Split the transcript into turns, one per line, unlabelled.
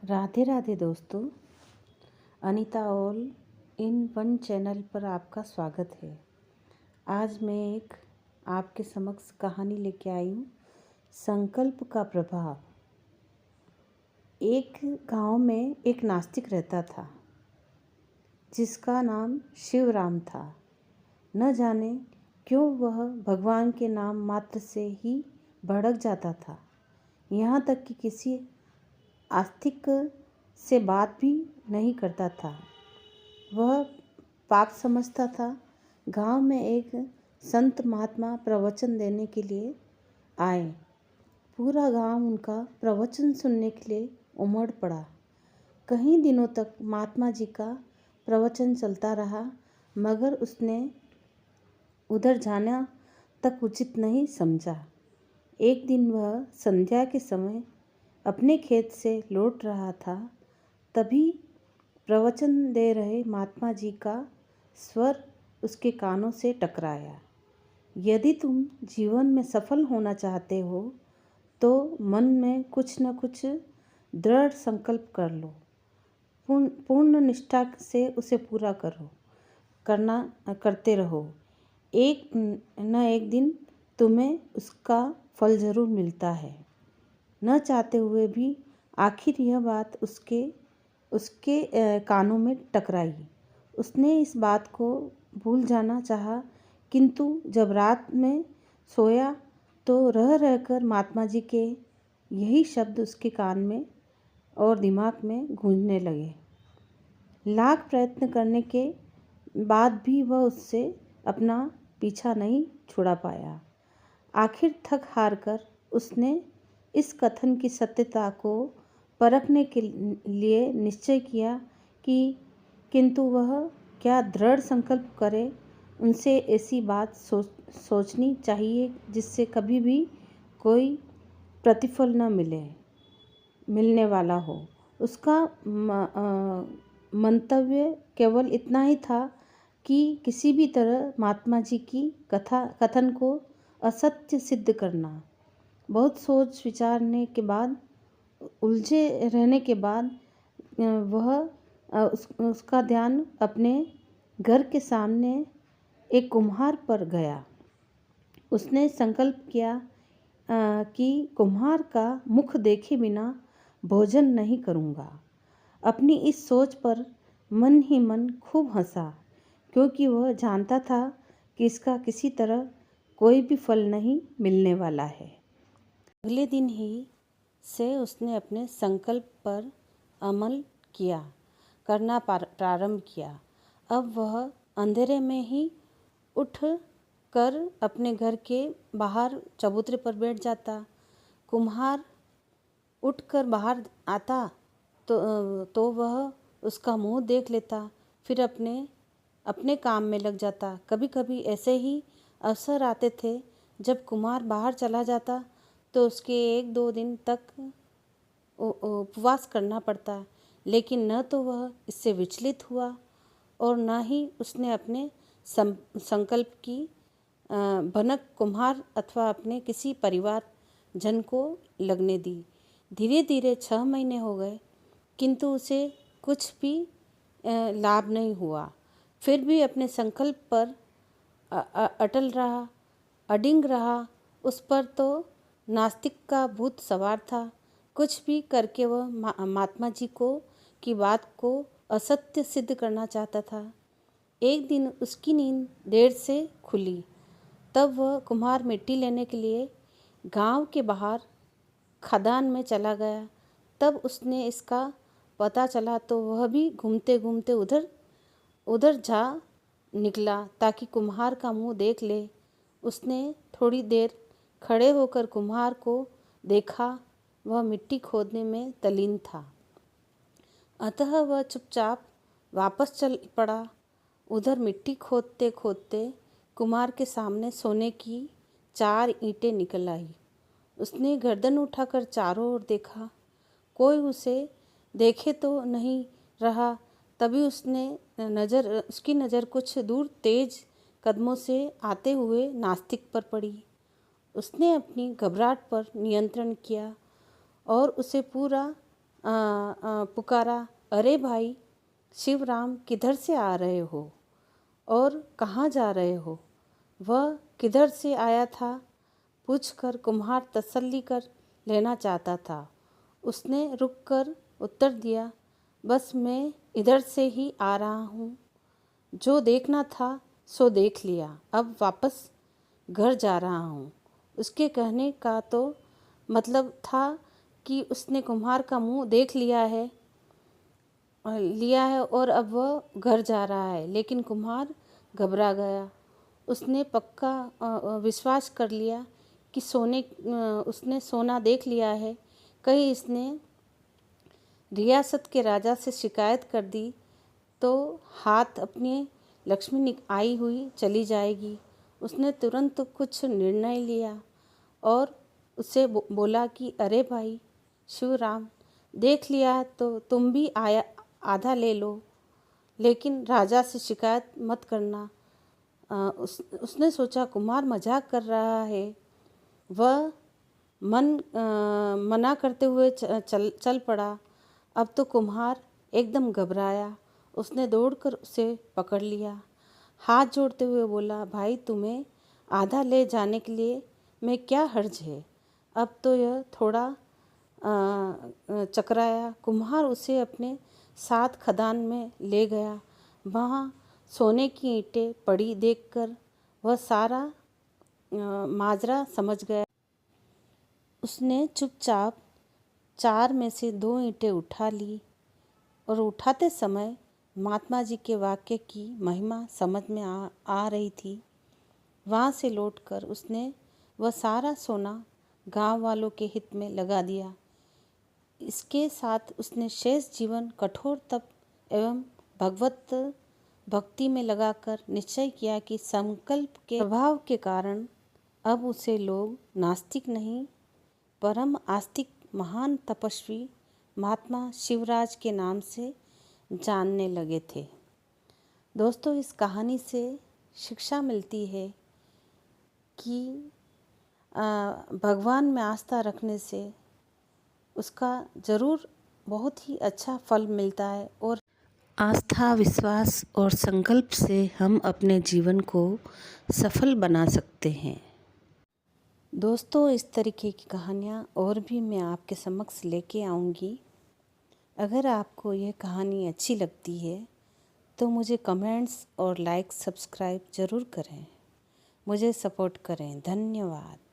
राधे राधे दोस्तों। Anita all in one channel पर आपका स्वागत है। आज मैं एक आपके समक्ष कहानी लेके आई हूँ, संकल्प का प्रभाव। एक गांव में एक नास्तिक रहता था जिसका नाम शिवराम था। न जाने क्यों वह भगवान के नाम मात्र से ही भड़क जाता था, यहाँ तक कि किसी आस्तिक से बात भी नहीं करता था। वह पाप समझता था। गांव में एक संत महात्मा प्रवचन देने के लिए आए। पूरा गांव उनका प्रवचन सुनने के लिए उमड़ पड़ा। कई दिनों तक महात्मा जी का प्रवचन चलता रहा, मगर उसने उधर जाना तक उचित नहीं समझा। एक दिन वह संध्या के समय अपने खेत से लौट रहा था, तभी प्रवचन दे रहे महात्मा जी का स्वर उसके कानों से टकराया। यदि तुम जीवन में सफल होना चाहते हो तो मन में कुछ न कुछ दृढ़ संकल्प कर लो, पूर्ण निष्ठा से उसे पूरा करते रहो। एक न एक दिन तुम्हें उसका फल जरूर मिलता है। न चाहते हुए भी आखिर यह बात उसके कानों में टकराई। उसने इस बात को भूल जाना चाहा, किंतु जब रात में सोया तो रह रहकर महात्मा जी के यही शब्द उसके कान में और दिमाग में गूंजने लगे। लाख प्रयत्न करने के बाद भी वह उससे अपना पीछा नहीं छुड़ा पाया। आखिर थक हार कर उसने इस कथन की सत्यता को परखने के लिए निश्चय किया कि किंतु वह क्या दृढ़ संकल्प करे। उनसे ऐसी बात सोचनी चाहिए जिससे कभी भी कोई प्रतिफल न मिलने वाला हो। उसका मंतव्य केवल इतना ही था कि किसी भी तरह महात्मा जी की कथन को असत्य सिद्ध करना। बहुत सोच विचारने के बाद, उलझे रहने के बाद उसका ध्यान अपने घर के सामने एक कुम्हार पर गया। उसने संकल्प किया कि कुम्हार का मुख देखे बिना भोजन नहीं करूँगा। अपनी इस सोच पर मन ही मन खूब हंसा, क्योंकि वह जानता था कि इसका किसी तरह कोई भी फल नहीं मिलने वाला है। अगले दिन ही से उसने अपने संकल्प पर अमल करना प्रारंभ किया। अब वह अंधेरे में ही उठ कर अपने घर के बाहर चबूतरे पर बैठ जाता। कुम्हार उठकर बाहर आता तो वह उसका मुंह देख लेता, फिर अपने काम में लग जाता। कभी कभी ऐसे ही अवसर आते थे जब कुम्हार बाहर चला जाता तो उसके 1-2 दिन तक उपवास करना पड़ता, लेकिन न तो वह इससे विचलित हुआ और न ही उसने अपने संकल्प की भनक कुम्हार अथवा अपने किसी परिवार जन को लगने दी। धीरे धीरे 6 महीने हो गए, किंतु उसे कुछ भी लाभ नहीं हुआ। फिर भी अपने संकल्प पर अटल रहा, अडिग रहा। उस पर तो नास्तिक का भूत सवार था। कुछ भी करके वह महात्मा जी की बात को असत्य सिद्ध करना चाहता था। एक दिन उसकी नींद देर से खुली। तब वह कुम्हार मिट्टी लेने के लिए गांव के बाहर खदान में चला गया। तब उसने इसका पता चला तो वह भी घूमते घूमते उधर जा निकला ताकि कुम्हार का मुंह देख ले। उसने थोड़ी देर खड़े होकर कुम्हार को देखा। वह मिट्टी खोदने में तल्लीन था, अतः वह चुपचाप वापस चल पड़ा। उधर मिट्टी खोदते खोदते कुम्हार के सामने सोने की 4 ईंटें निकल आई। उसने गर्दन उठाकर चारों ओर देखा, कोई उसे देखे तो नहीं रहा। तभी उसकी नज़र कुछ दूर तेज कदमों से आते हुए नास्तिक पर पड़ी। उसने अपनी घबराहट पर नियंत्रण किया और उसे पूरा पुकारा, अरे भाई शिवराम, किधर से आ रहे हो और कहाँ जा रहे हो? वह किधर से आया था पूछकर कुम्हार तसल्ली कर लेना चाहता था। उसने रुककर उत्तर दिया, बस मैं इधर से ही आ रहा हूँ। जो देखना था सो देख लिया, अब वापस घर जा रहा हूँ। उसके कहने का तो मतलब था कि उसने कुम्हार का मुंह देख लिया है और अब वह घर जा रहा है। लेकिन कुम्हार घबरा गया। उसने पक्का विश्वास कर लिया कि उसने सोना देख लिया है। कहीं इसने रियासत के राजा से शिकायत कर दी तो हाथ अपनी लक्ष्मी आई हुई चली जाएगी। उसने तुरंत कुछ निर्णय लिया और उससे बोला कि अरे भाई शिवराम, देख लिया तो तुम भी आधा ले लो, लेकिन राजा से शिकायत मत करना। उसने सोचा कुम्हार मजाक कर रहा है। वह मना करते हुए चल पड़ा। अब तो कुम्हार एकदम घबराया। उसने दौड़कर उसे पकड़ लिया, हाथ जोड़ते हुए बोला, भाई तुम्हें आधा ले जाने के लिए मैं क्या हर्ज है? अब तो यह थोड़ा चकराया। कुम्हार उसे अपने साथ खदान में ले गया। वहाँ सोने की ईंटें पड़ी देखकर वह सारा माजरा समझ गया। उसने चुपचाप 4 में से 2 ईंटें उठा ली और उठाते समय महात्मा जी के वाक्य की महिमा समझ में आ रही थी। वहाँ से लौटकर उसने वह सारा सोना गांव वालों के हित में लगा दिया। इसके साथ उसने शेष जीवन कठोर तप एवं भगवत भक्ति में लगाकर निश्चय किया कि संकल्प के प्रभाव के कारण अब उसे लोग नास्तिक नहीं, परम आस्तिक महान तपस्वी महात्मा शिवराज के नाम से जानने लगे थे। दोस्तों, इस कहानी से शिक्षा मिलती है कि भगवान में आस्था रखने से उसका ज़रूर बहुत ही अच्छा फल मिलता है और आस्था, विश्वास और संकल्प से हम अपने जीवन को सफल बना सकते हैं। दोस्तों, इस तरीके की कहानियाँ और भी मैं आपके समक्ष लेके आऊँगी। अगर आपको यह कहानी अच्छी लगती है तो मुझे कमेंट्स और लाइक सब्सक्राइब ज़रूर करें, मुझे सपोर्ट करें। धन्यवाद।